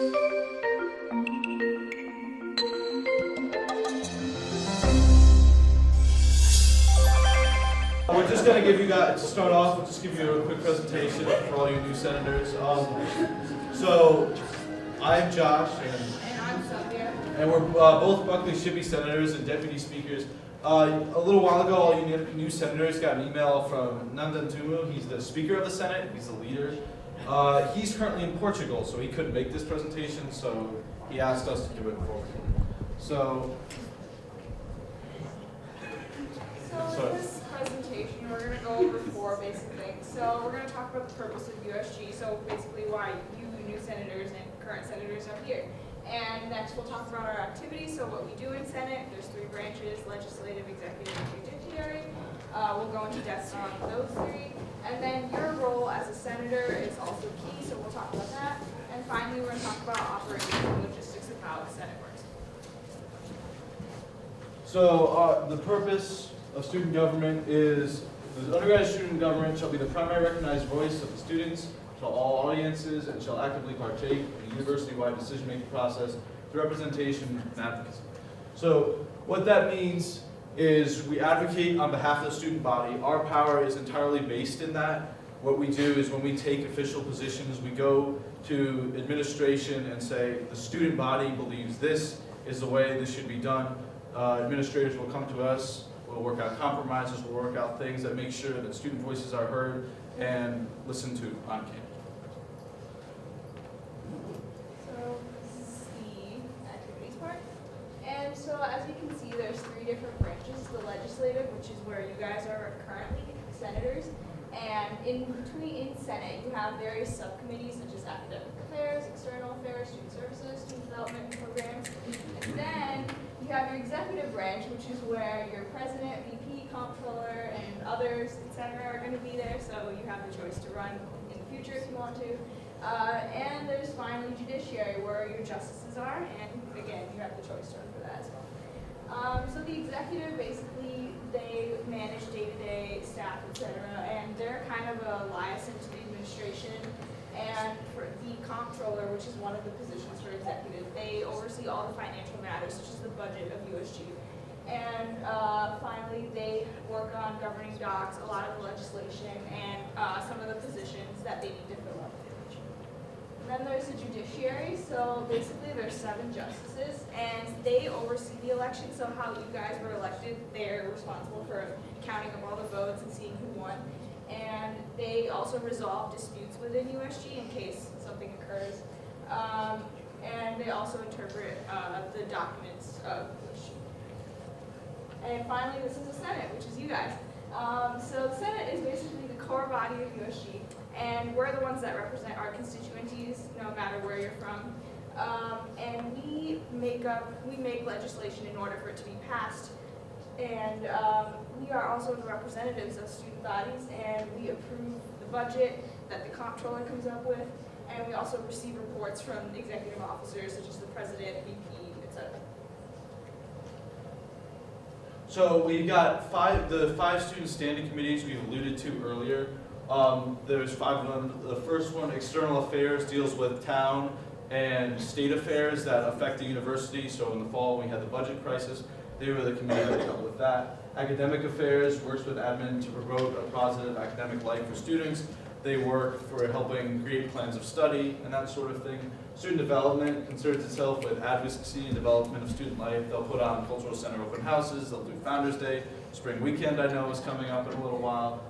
We're just going to give you guys, to start off, we'll just give you a quick presentation for all you new senators. So, I'm Josh, And I'm Sophia. and we're both Buckley Shippey senators and deputy speakers. A little while ago, all you new senators got an email from Nandan Tumu. He's the Speaker of the Senate, he's the leader. He's currently in Portugal, so he couldn't make this presentation, so he asked us to do it for him. So In this presentation, we're going to go over 4 basic things. So we're going to talk about the purpose of USG, so basically why you new senators and current senators are here. And next we'll talk about our activities, so what we do in Senate. There's 3 branches, legislative, executive, and judiciary. We'll go into depth on those 3. And then your role as a senator is also key, so we'll talk about that. And finally, we're going to talk about operations and logistics of how the Senate works. So the purpose of student government is the undergraduate student government shall be the primary recognized voice of the students to all audiences and shall actively partake in the university-wide decision-making process through representation and advocacy. So what that means is we advocate on behalf of the student body. Our power is entirely based in that. What we do is when we take official positions, we go to administration and say the student body believes this is the way this should be done. Administrators will come to us, we'll work out compromises, we'll work out things that make sure that student voices are heard and listened to on campus. So this is the activities part. And so as you can see, there's 3 different branches. The legislative, which is where you guys are currently senators. And in Senate, you have various subcommittees such as academic affairs, external affairs, student services, student development programs. And then you have your executive branch, which is where your president, VP, comptroller, and others, etc., are going to be there. So you have the choice to run in the future if you want to. And there's finally judiciary, where your justices are, and again, you have the choice to run for that as well. So the executive, basically, they manage day-to-day staff, etc., and they're kind of a liaison to the administration. And for the comptroller, which is one of the positions for executive, they oversee all the financial matters, such as the budget of USG. And finally, they work on governing docs, a lot of the legislation, and some of the positions that they need to fill up. And then there's the judiciary, so basically there's 7 justices, and they oversee the election, so how you guys were elected, they're responsible for counting up all the votes and seeing who won. And they also resolve disputes within USG in case something occurs. And they also interpret the documents of USG. And finally, this is the Senate, which is you guys. So the Senate is basically the core body of USG, and we're the ones that represent our constituencies, no matter where you're from. And we make legislation in order for it to be passed. And we are also the representatives of student bodies, and we approve the budget that the comptroller comes up with, and we also receive reports from executive officers such as the president, VP, etc. So we got the five student standing committees we alluded to earlier. There's 5 of them. The first one, external affairs, deals with town and state affairs that affect the university. So in the fall, we had the budget crisis. They were the committee that dealt with that. Academic affairs works with admin to promote a positive academic life for students. They work for helping create plans of study and that sort of thing. Student development concerns itself with advocacy and development of student life. They'll put on cultural center open houses. They'll do Founders Day. Spring weekend, I know, is coming up in a little while.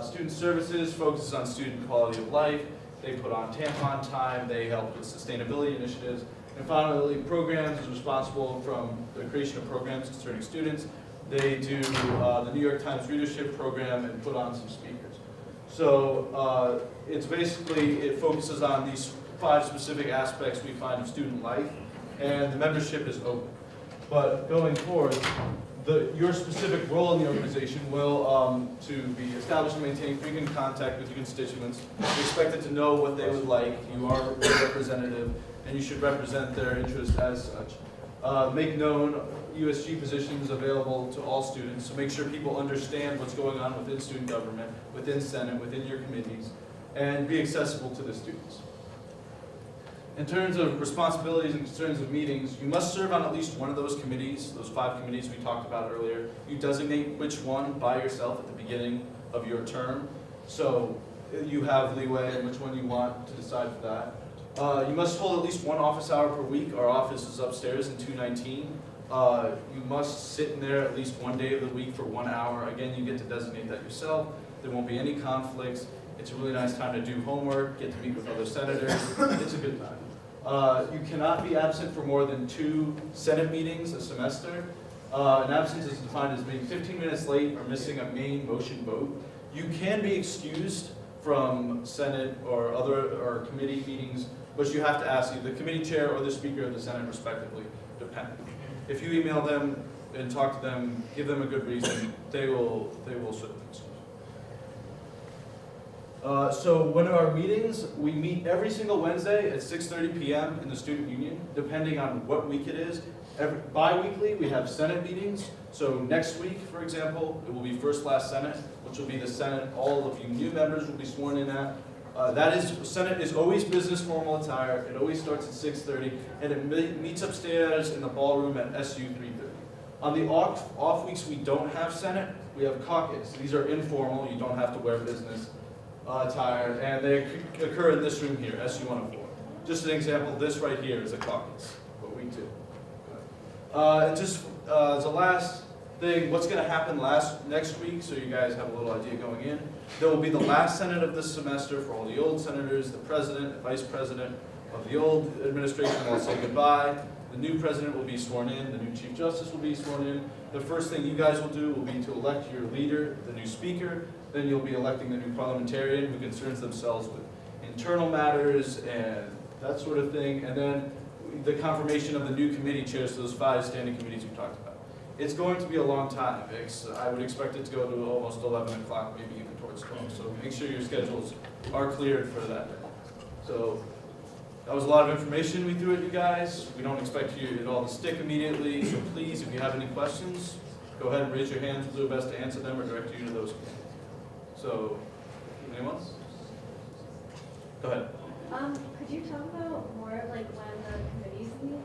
Student services focuses on student quality of life. They put on tampon time. They help with sustainability initiatives. And finally, programs is responsible from the creation of programs concerning students. They do the New York Times readership program and put on some speakers. So it's basically, it focuses on these 5 specific aspects we find of student life, and the membership is open. But going forward, your specific role in the organization will to be established and maintain frequent contact with your constituents. You're expected to know what they would like. You are a representative, and you should represent their interests as such. Make known USG positions available to all students, so make sure people understand what's going on within student government, within Senate, within your committees, and be accessible to the students. In terms of responsibilities and concerns of meetings, you must serve on at least one of those committees, those 5 committees we talked about earlier. You designate which one by yourself at the beginning of your term, so you have leeway in which one you want to decide for that. You must hold at least 1 office hour per week. Our office is upstairs in 219. You must sit in there at least 1 day of the week for 1 hour. Again, you get to designate that yourself. There won't be any conflicts. It's a really nice time to do homework, get to meet with other senators. It's a good time. You cannot be absent for more than 2 Senate meetings a semester. An absence is defined as being 15 minutes late or missing a main motion vote. You can be excused from Senate or committee meetings, but you have to ask either the committee chair or the Speaker of the Senate respectively, depending. If you email them and talk to them, give them a good reason, they will sort of excuse. So one of our meetings, we meet every single Wednesday at 6:30 p.m. in the Student Union, depending on what week it is. Bi-weekly, we have Senate meetings. So next week, for example, it will be First Class Senate, which will be the Senate all of you new members will be sworn in at. Senate is always business formal attire. It always starts at 6:30, and it meets upstairs in the ballroom at SU 330. On the off weeks, we don't have Senate. We have caucus. These are informal. You don't have to wear business attire, and they occur in this room here, SU 104. Just an example, this right here is a caucus, what we do. As a last thing, what's going to happen next week, so you guys have a little idea going in. There will be the last Senate of this semester for all the old senators. The president and vice president of the old administration will say goodbye. The new president will be sworn in. The new chief justice will be sworn in. The first thing you guys will do will be to elect your leader, the new speaker. Then you'll be electing the new parliamentarian who concerns themselves with internal matters and that sort of thing. And then the confirmation of the new committee chairs to those 5 standing committees we talked about. It's going to be a long time. I would expect it to go to almost 11 o'clock, maybe even towards 12. So make sure your schedules are cleared for that day. So that was a lot of information we threw at you guys. We don't expect you it all to stick immediately. So please, if you have any questions, go ahead and raise your hands. We'll do our best to answer them or direct you to those committees. So, anyone else? Go ahead. Could you talk about more like when the committees meet?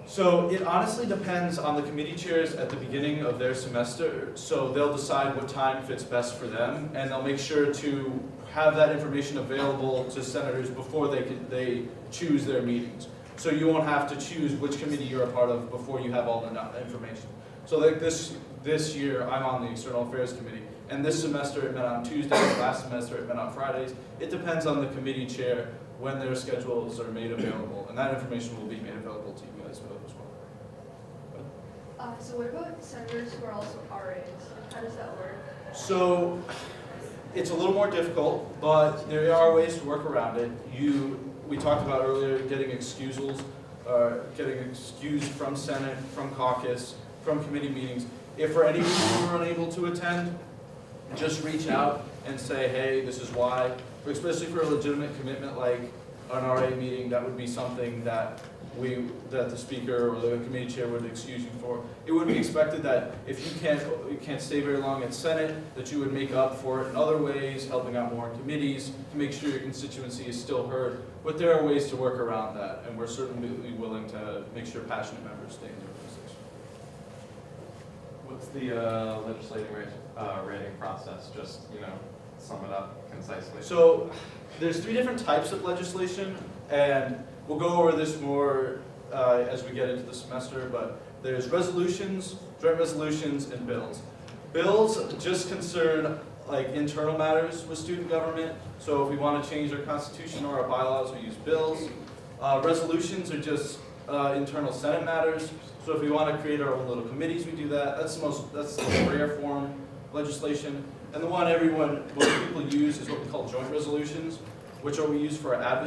So it honestly depends on the committee chairs at the beginning of their semester. So they'll decide what time fits best for them, and they'll make sure to have that information available to senators before they choose their meetings. So you won't have to choose which committee you're a part of before you have all the information. So like this year, I'm on the External Affairs Committee, and this semester it met on Tuesdays, last semester it met on Fridays. It depends on the committee chair when their schedules are made available, and that information will be made available to you guys as well. So what about senators who are also RAs? How does that work? So it's a little more difficult, but there are ways to work around it. We talked about earlier getting excusals, getting excused from Senate, from caucus, from committee meetings. If for any reason you're unable to attend, just reach out and say, hey, this is why. Especially for a legitimate commitment like an RA meeting, that would be something that the speaker or the committee chair would excuse you for. It would be expected that if you can't stay very long at Senate, that you would make up for it in other ways, helping out more in committees to make sure your constituency is still heard. But there are ways to work around that, and we're certainly willing to make sure passionate members stay in the organization. What's the legislative rating process? Just, sum it up concisely. So there's 3 different types of legislation, and we'll go over this more as we get into the semester, but there's resolutions, joint resolutions, and bills. Bills just concern like internal matters with student government, so if we want to change our constitution or our bylaws, we use bills. Resolutions are just internal Senate matters, so if we want to create our own little committees, we do that. That's the rare form legislation. And the one most people use is what we call joint resolutions, which are we use for our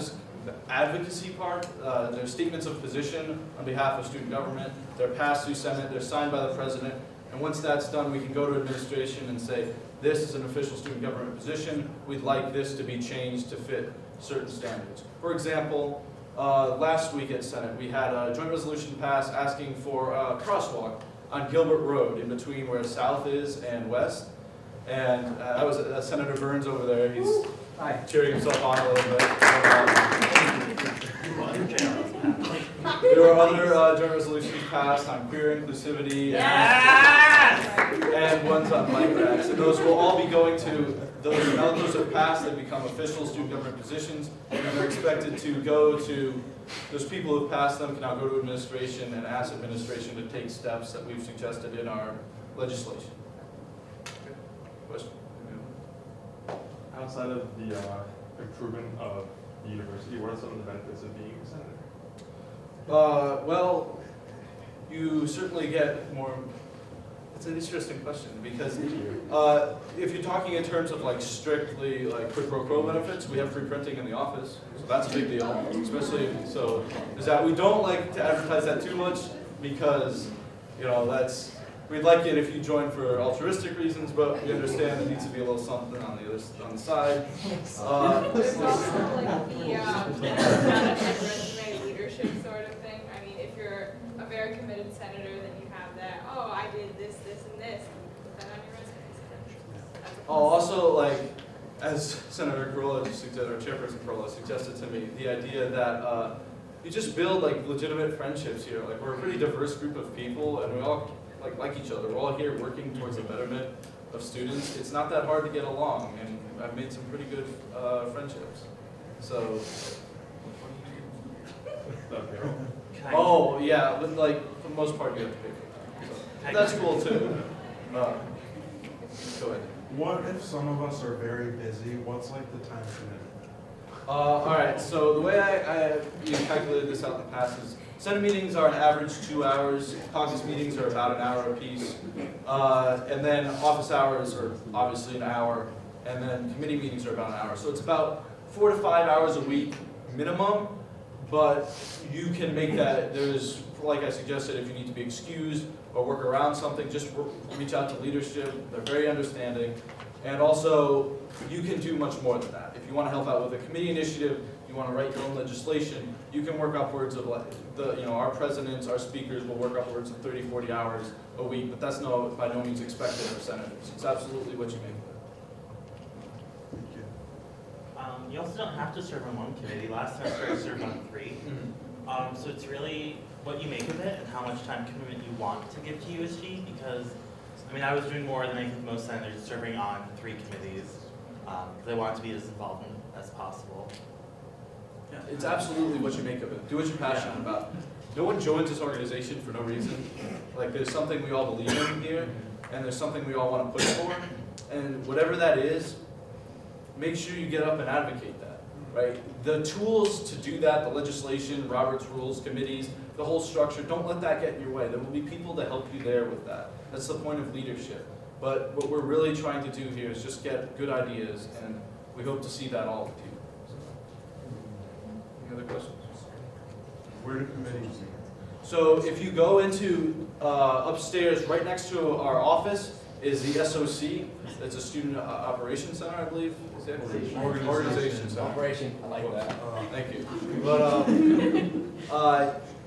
advocacy part. They're statements of position on behalf of student government. They're passed through Senate, they're signed by the president, and once that's done, we can go to administration and say, this is an official student government position, we'd like this to be changed to fit certain standards. For example, last week at Senate, we had a joint resolution passed asking for a crosswalk on Gilbert Road in between where South is and West. And that was Senator Burns over there. He's cheering himself on a little bit. There are other joint resolutions passed on queer inclusivity and ones on bike racks. And those will all be going to, now that those have passed, they become official student government positions, and they're expected to go to, those people who have passed them can now go to administration and ask administration to take steps that we've suggested in our legislation. Okay. Question? Outside of the improvement of the university, what are some of the benefits of being a senator? Well, you certainly get more. It's an interesting question because if you're talking in terms of like strictly like quid pro quo benefits, we have free printing in the office, so that's a big deal. Especially so is that we don't like to advertise that too much because we'd like it if you join for altruistic reasons, but we understand there needs to be a little something on the side. There's also like the resume leadership sort of thing. I mean, if you're a very committed senator, then you have that. Oh, I did this, this, and this. Put that on your resume. Also, like as Senator Corolla suggested, or Chairperson Corolla suggested to me, the idea that you just build like legitimate friendships here. Like we're a pretty diverse group of people, and we all like each other. We're all here working towards the betterment of students. It's not that hard to get along, and I've made some pretty good friendships. So. Okay. Oh yeah, but like for the most part, you have to pay for that. So, but that's cool too. Go ahead. What if some of us are very busy? What's like the time commitment? All right. So the way I calculated this out in the past is Senate meetings are an average 2 hours. Caucus meetings are about an hour apiece, and then office hours are obviously an hour, and then committee meetings are about an hour. So it's about 4 to 5 hours a week minimum. But you can make that, there's, like I suggested, if you need to be excused or work around something, just reach out to leadership. They're very understanding. And also, you can do much more than that. If you want to help out with a committee initiative, you want to write your own legislation, you can work upwards of, our presidents, our speakers will work upwards of 30, 40 hours a week, but that's by no means expected of senators. It's absolutely what you make. You also don't have to serve on one committee. Last semester I served on 3. So it's really what you make of it and how much time commitment you want to give to USG, because I was doing more than I think most senators, serving on 3 committees because I want to be as involved as possible. Yeah, it's absolutely what you make of it. Do what you're passionate about. No one joins this organization for no reason. Like there's something we all believe in here, and there's something we all want to push for, and whatever that is, make sure you get up and advocate that, right? The tools to do that, the legislation, Robert's rules, committees, the whole structure, don't let that get in your way. There will be people to help you there with that. That's the point of leadership. But what we're really trying to do here is just get good ideas, and we hope to see that all with you. Any other questions? Where do committees meet? So if you go into upstairs, right next to our office, is the SOC. It's a student operations center, I believe. Is it? Organization center. Operation, I like that. Thank you. But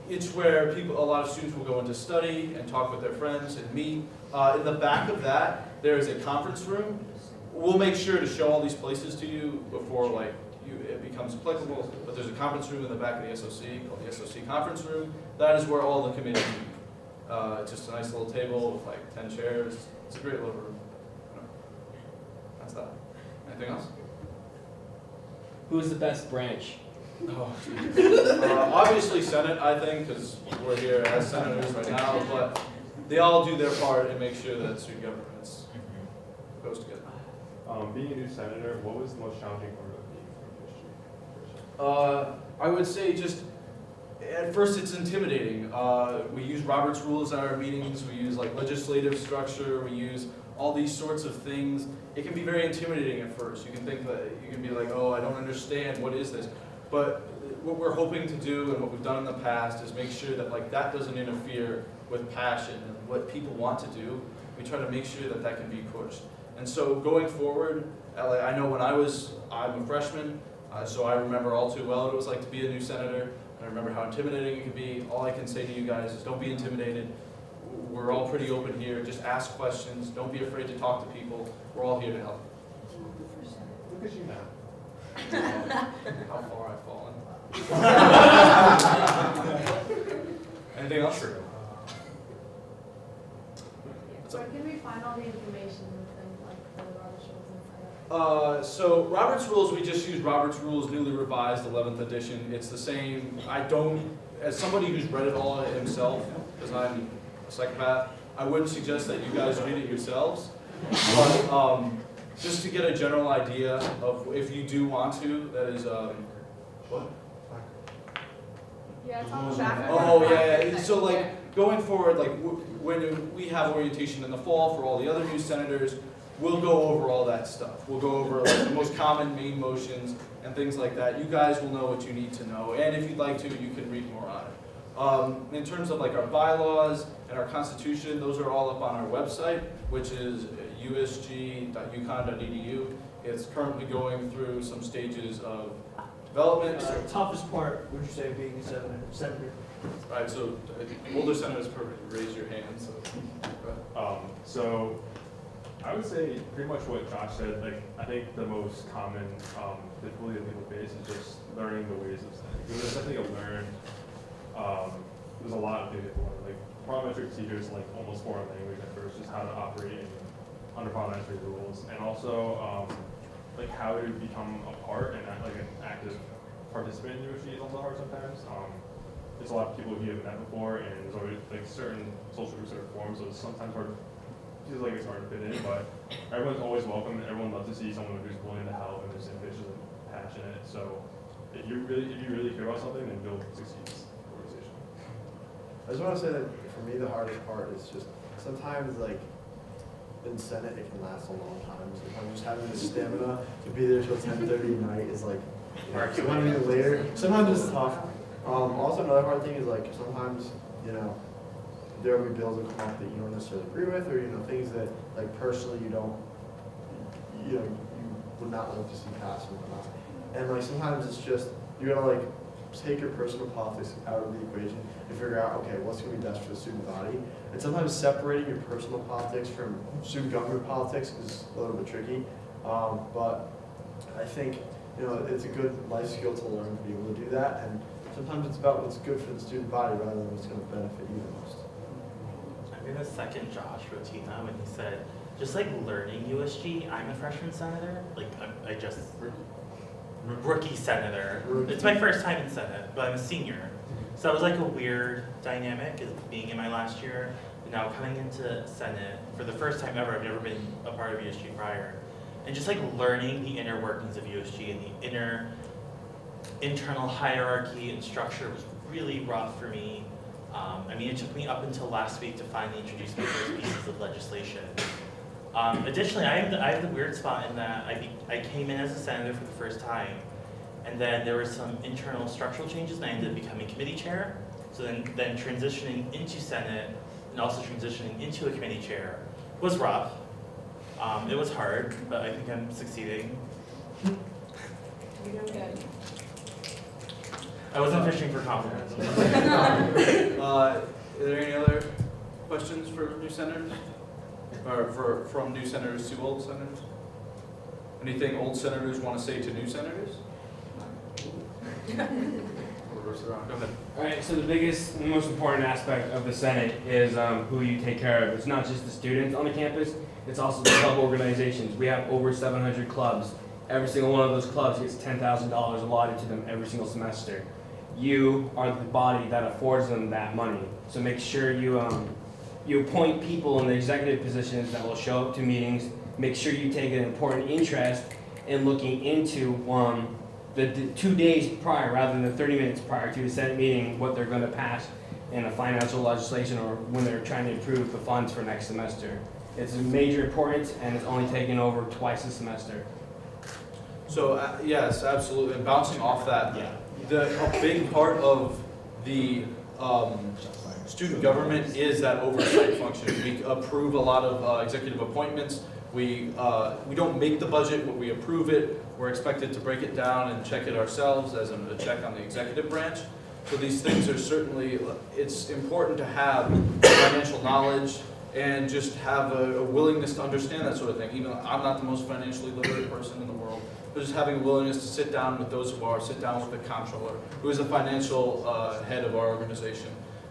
it's where a lot of students will go in to study and talk with their friends and meet. In the back of that, there is a conference room. We'll make sure to show all these places to you before it becomes applicable. But there's a conference room in the back of the SOC called the SOC conference room. That is where all the committees meet. It's just a nice little table with like 10 chairs. It's a great little room. That's that. Anything else? Who's the best branch? Oh, obviously Senate, I think, because we're here as senators right now, but they all do their part and make sure that student government goes together. Being a new senator, what was the most challenging part of being from history? I would say just, at first it's intimidating. We use Robert's rules at our meetings, we use like legislative structure, we use all these sorts of things. It can be very intimidating at first. You can think that, you can be like, oh, I don't understand, what is this? But what we're hoping to do and what we've done in the past is make sure that that doesn't interfere with passion and what people want to do. We try to make sure that can be pushed. And so going forward, I know when I'm a freshman, so I remember all too well what it was like to be a new senator. And I remember how intimidating it can be. All I can say to you guys is don't be intimidated. We're all pretty open here. Just ask questions. Don't be afraid to talk to people. We're all here to help. Look at you now. How far I've fallen. Anything else? True. Where can we find all the information within like the Robert's rules and stuff? So Robert's Rules, we just use Robert's Rules newly revised 11th edition. It's the same. I don't, as somebody who's read it all himself, because I'm a psychopath, I wouldn't suggest that you guys read it yourselves. But just to get a general idea of if you do want to, that is, what? Yeah, it's on the back. Oh, yeah. So like going forward, like when we have orientation in the fall for all the other new senators, we'll go over all that stuff. We'll go over like the most common main motions and things like that. You guys will know what you need to know, and if you'd like to, you can read more on it. In terms of like our bylaws and our constitution, those are all up on our website, which is usg.uconn.edu. It's currently going through some stages of development. Toughest part, would you say, being a senator? Right, so older senators, raise your hand. So I would say pretty much what Josh said. Like I think the most common difficulty that people face is just learning the ways of studying. There's definitely a learn. There's a lot of things to learn. Like parliamentary procedures, like almost foreign language at first, just how to operate under parliamentary rules, and also like how to become a part and not like an active participant in USG is also hard sometimes. There's a lot of people who you haven't met before, and there's always like certain social groups that are formed, so it's sometimes hard. Feels like it's hard to fit in, but everyone's always welcome. Everyone loves to see someone who's willing to help and who's ambitious and passionate. So if you really care about something, then you'll succeed as an organization. I just want to say that for me, the hardest part is just sometimes like in Senate, it can last a long time. Sometimes just having the stamina to be there till 10:30 at night is like, you want to be later. Sometimes it's tough. Also, another hard thing is like sometimes, you know, there will be bills that come up that you don't necessarily agree with, or you know, things that like personally you don't, you would not like to see pass and whatnot. And like sometimes it's just you gotta like take your personal politics out of the equation and figure out, okay, what's gonna be best for the student body. And sometimes separating your personal politics from student government politics is a little bit tricky. But I think, you know, it's a good life skill to learn to be able to do that. And sometimes it's about what's good for the student body rather than what's going to benefit you the most. I'm gonna second Josh Rotina when he said, just like learning USG, I'm a freshman senator, like I just, rookie senator. It's my first time in Senate, but I'm a senior. So it was like a weird dynamic as being in my last year, and now coming into Senate for the first time ever. I've never been a part of USG prior. And just like learning the inner workings of USG and the internal hierarchy and structure was really rough for me. I mean, it took me up until last week to finally introduce my first pieces of legislation. Additionally, I have the weird spot in that I came in as a senator for the first time, and then there were some internal structural changes, and I ended up becoming committee chair. So then transitioning into Senate and also transitioning into a committee chair was rough. It was hard, but I think I'm succeeding. You're doing good. I wasn't fishing for compliments. Are there any other questions for new senators? Or from new senators to old senators? Anything old senators want to say to new senators? Reverse it around. Go ahead. All right, so the biggest and most important aspect of the Senate is who you take care of. It's not just the students on the campus, it's also the club organizations. We have over 700 clubs. Every single one of those clubs gets $10,000 allotted to them every single semester. You are the body that affords them that money. So make sure you appoint people in the executive positions that will show up to meetings. Make sure you take an important interest in looking into the 2 days prior, rather than the 30 minutes prior to the Senate meeting, what they're going to pass in a financial legislation or when they're trying to approve the funds for next semester. It's of major importance, and it's only taken over twice a semester. So yes, absolutely. And bouncing off that, a big part of the student government is that oversight function. We approve a lot of executive appointments. We don't make the budget, but we approve it. We're expected to break it down and check it ourselves as a check on the executive branch. So these things are certainly, it's important to have financial knowledge and just have a willingness to understand that sort of thing. Even I'm not the most financially literate person in the world, but just having a willingness to sit down with those who are, sit down with the comptroller, who is the financial head of our organization,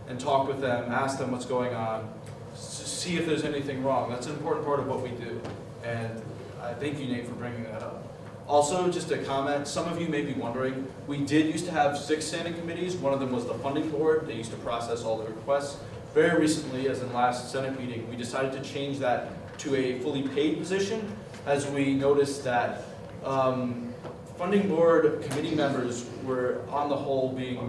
and talk with them, ask them what's going on, see if there's anything wrong. That's an important part of what we do. And I thank you, Nate, for bringing that up. Also, just a comment, some of you may be wondering, we did used to have 6 standing committees. One of them was the funding board. They used to process all the requests. Very recently, as in last Senate meeting, we decided to change that to a fully paid position, as we noticed that funding board committee members were, on the whole, being had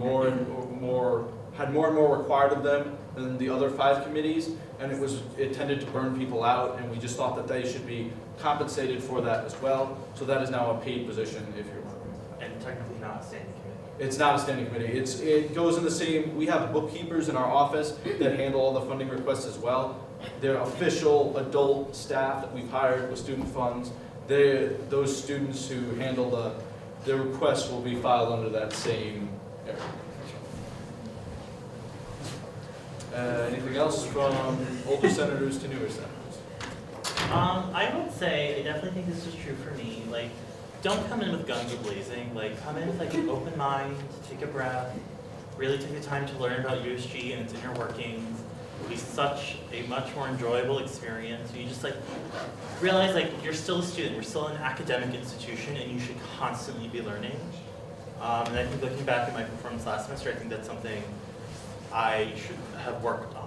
more and more required of them than the other 5 committees, and it tended to burn people out, and we just thought that they should be compensated for that as well. So that is now a paid position, if you're wondering. And technically not a standing committee. It's not a standing committee. It goes in the same, we have bookkeepers in our office that handle all the funding requests as well. They're official adult staff that we've hired with student funds. Those students who handle the requests will be filed under that same area. Anything else from older senators to newer senators? I would say, I definitely think this is true for me, like, don't come in with guns a-blazing, like, come in with like an open mind, take a breath, really take the time to learn about USG and its inner workings. It'll be such a much more enjoyable experience. You just like realize like you're still a student, we're still an academic institution, and you should constantly be learning. And I think looking back at my performance last semester, I think that's something I should have worked on.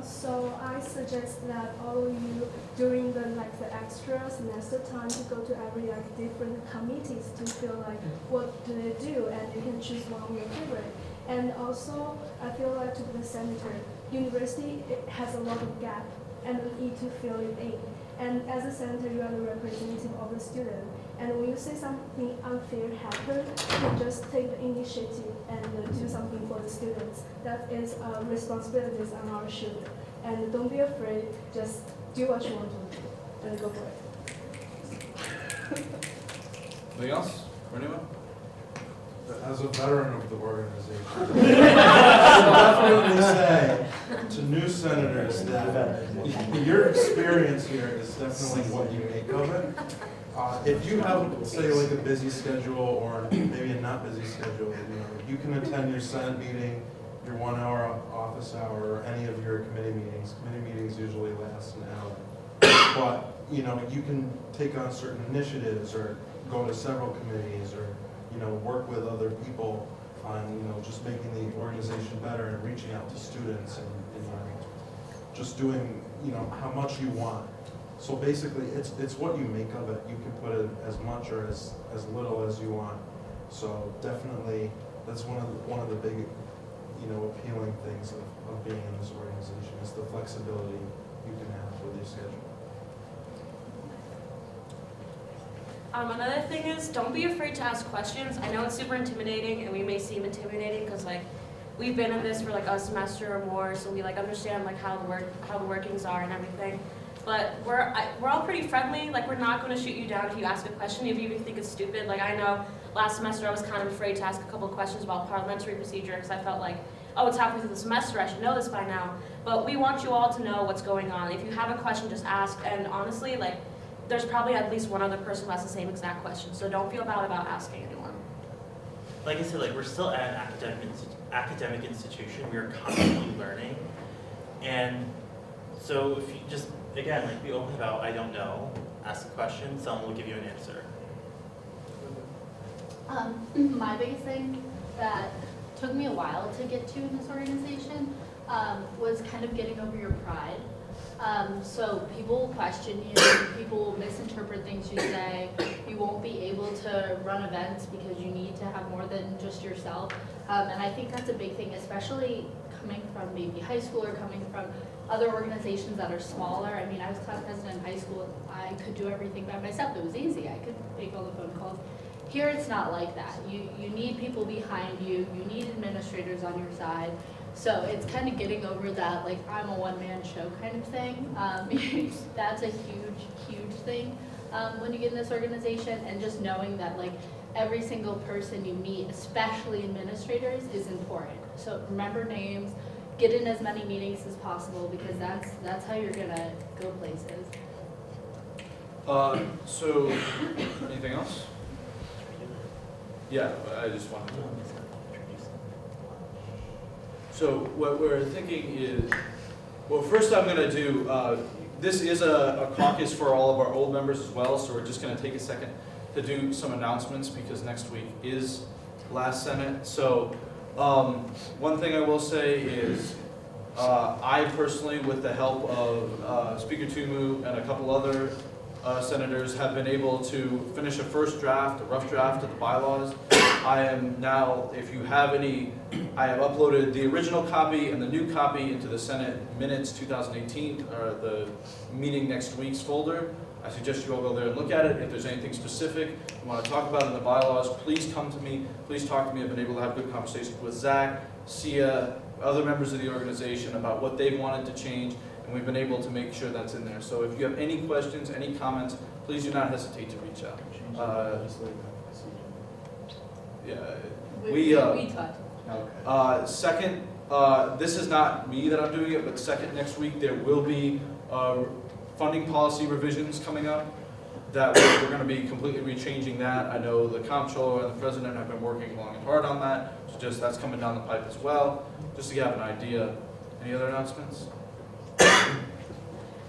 So I suggest that all of you during the extra semester time to go to every different committees to feel like what do they do, and you can choose one of your favorite. And also I feel like to be the senator, university it has a lot of gap and we need to fill it in. And as a senator, you are the representative of the student. And when you see something unfair happen, you just take the initiative and do something for the students. That is responsibilities on our shoulder. And don't be afraid, just do what you want to do and go for it. Anything else for anyone? As a veteran of the organization, I would definitely say to new senators that your experience here is definitely what you make of it. If you have, say, like a busy schedule or maybe a not busy schedule, you can attend your Senate meeting, your 1 hour office hour, or any of your committee meetings. Committee meetings usually last an hour. But, you can take on certain initiatives or go to several committees or, work with other people on, just making the organization better and reaching out to students and just doing, how much you want. So basically, it's what you make of it. You can put it as much or as little as you want. So definitely, that's one of the big, appealing things of being in this organization is the flexibility you can have with your schedule. Another thing is, don't be afraid to ask questions. I know it's super intimidating, and we may seem intimidating because we've been in this for a semester or more, so we understand how the workings are and everything. But we're all pretty friendly. We're not going to shoot you down if you ask a question, if you even think it's stupid. I know last semester I was kind of afraid to ask a couple of questions about parliamentary procedure because I felt oh, it's halfway through the semester, I should know this by now. But we want you all to know what's going on. If you have a question, just ask. And honestly, there's probably at least one other person who has the same exact question. So don't feel bad about asking anyone. Like I said, we're still at an academic institution. We are constantly learning. And so if you just, again, be open about, I don't know, ask a question, someone will give you an answer. My biggest thing that took me a while to get to in this organization was kind of getting over your pride. So people will question you, people will misinterpret things you say, you won't be able to run events because you need to have more than just yourself. And I think that's a big thing, especially coming from maybe high school or coming from other organizations that are smaller. I mean, I was class president in high school, I could do everything by myself, it was easy, I could make all the phone calls. Here it's not like that. You need people behind you, you need administrators on your side. So it's kind of getting over that, I'm a one-man show kind of thing. That's a huge, huge thing when you get in this organization, and just knowing that every single person you meet, especially administrators, is important. So remember names, get in as many meetings as possible because that's how you're gonna go places. So, anything else? Yeah, I just wanted to. So what we're thinking is, well, first I'm gonna do, this is a caucus for all of our old members as well, so we're just gonna take a second to do some announcements because next week is last Senate. So one thing I will say is I personally, with the help of Speaker Tumu and a couple other senators, have been able to finish a first draft, a rough draft of the bylaws. I am now, if you have any, I have uploaded the original copy and the new copy into the Senate Minutes 2018, or the meeting next week's folder. I suggest you all go there and look at it. If there's anything specific you want to talk about in the bylaws, please come to me. Please talk to me. I've been able to have good conversations with Zach, Sia, other members of the organization about what they wanted to change, and we've been able to make sure that's in there. So if you have any questions, any comments, please do not hesitate to reach out. Yeah, We talked. second, this is not me that I'm doing it, but second, next week, there will be funding policy revisions coming up that we're going to be completely rechanging that. I know the comptroller and the president have been working long and hard on that, so just that's coming down the pipe as well, just to have an idea. Any other announcements?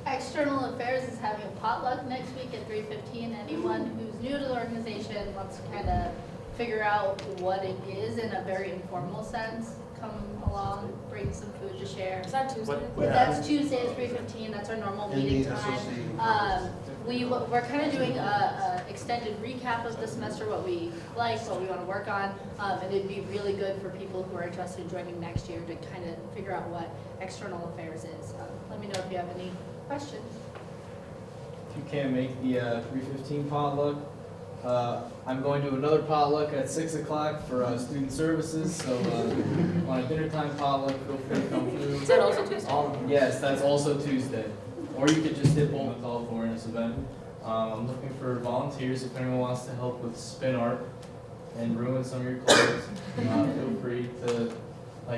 External Affairs is having a potluck next week at 3:15. Anyone who's new to the organization wants to kind of figure out what it is in a very informal sense, come along, bring some food to share. Is that Tuesday? That's Tuesday at 3:15. That's our normal meeting time. We're kind of doing a extended recap of the semester, what we like, what we want to work on, and it'd be really good for people who are interested in joining next year to kind of figure out what External Affairs is. Let me know if you have any questions. If you can't make the 3:15 potluck, I'm going to another potluck at 6 o'clock for student services, so on a dinner time potluck, feel free to come through. Is that also Tuesday? Yes, that's also Tuesday. Or you could just hit Bowman Call for this event. I'm looking for volunteers if anyone wants to help with spin art and ruin some of your clothes. Feel free to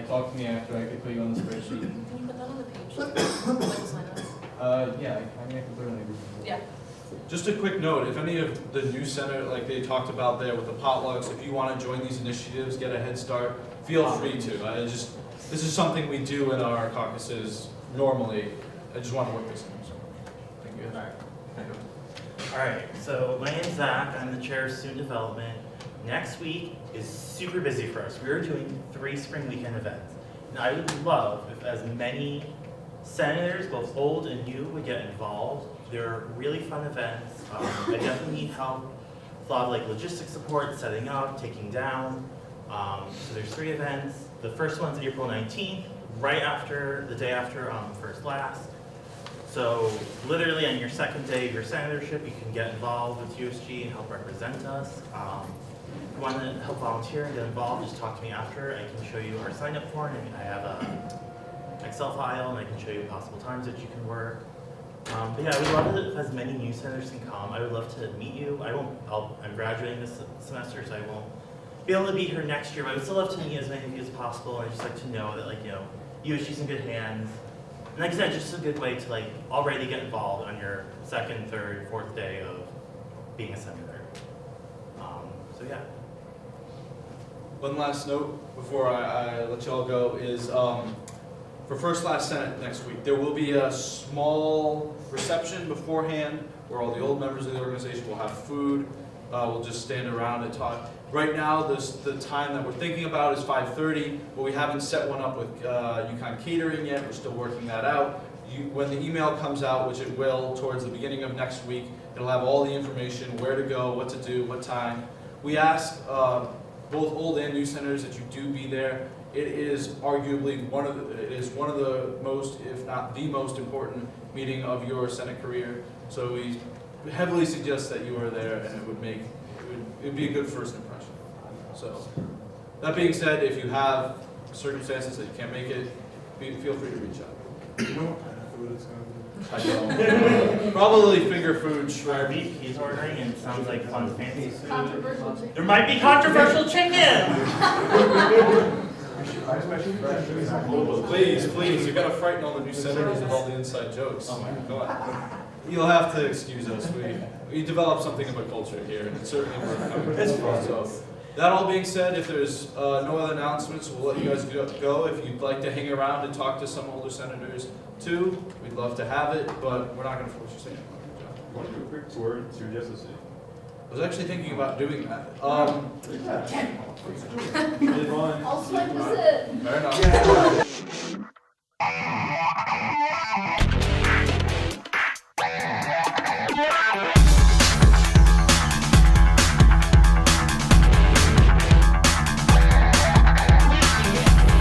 talk to me after. I could put you on the spreadsheet. Can you put that on the page? Like the sign ups? Yeah, I mean I can put it in a group. Yeah. Just a quick note, if any of the new center, like they talked about there with the potlucks, if you want to join these initiatives, get a head start, feel free to. This is something we do in our caucuses normally. I just want to work this in. So, thank you. All right, so my name's Zach. I'm the chair of student development. Next week is super busy for us. We're doing 3 spring weekend events. And I would love if as many senators, both old and new, would get involved. They're really fun events. I definitely need help with a lot of logistics support, setting up, taking down. So there's 3 events. The first one's April 19th, right after, the day after First Last. So literally on your second day of your senatorship, you can get involved with USG and help represent us. If you want to help volunteer and get involved, just talk to me after. I can show you our sign-up form. I have an Excel file, and I can show you possible times that you can work. But yeah, I would love it if as many new senators can come. I would love to meet you. I'm graduating this semester, so I won't be able to be here next year, but I would still love to meet as many of you as possible. And I'd just like to know that USG's in good hands. And like I said, just a good way to already get involved on your 2nd, 3rd, 4th day of being a senator. So yeah. One last note before I let you all go is for First Last Senate next week, there will be a small reception beforehand where all the old members of the organization will have food. We'll just stand around and talk. Right now, the time that we're thinking about is 5:30, but we haven't set one up with UConn Catering yet. We're still working that out. When the email comes out, which it will towards the beginning of next week, it'll have all the information, where to go, what to do, what time. We ask both old and new senators that you do be there. It is arguably one of the most, if not the most important meeting of your Senate career. So we heavily suggest that you are there, and it would be a good first impression. So that being said, if you have circumstances that you can't make it, feel free to reach out. You know what kind of food it's going to be? I don't. Probably finger food, shrimp. beef he's ordering, and it sounds like fun fancy food. Controversial chicken. There might be controversial chicken! Please, you're gonna frighten all the new senators with all the inside jokes. Oh my God. You'll have to excuse us. We developed something of a culture here, and it's certainly worth coming to. So, that all being said, if there's no other announcements, we'll let you guys go. If you'd like to hang around and talk to some older senators too, we'd love to have it, but we're not going to force you to say anything. You want to do a quick tour to the SSC? I was actually thinking about doing that. Did one. I'll swipe this in. Fair enough.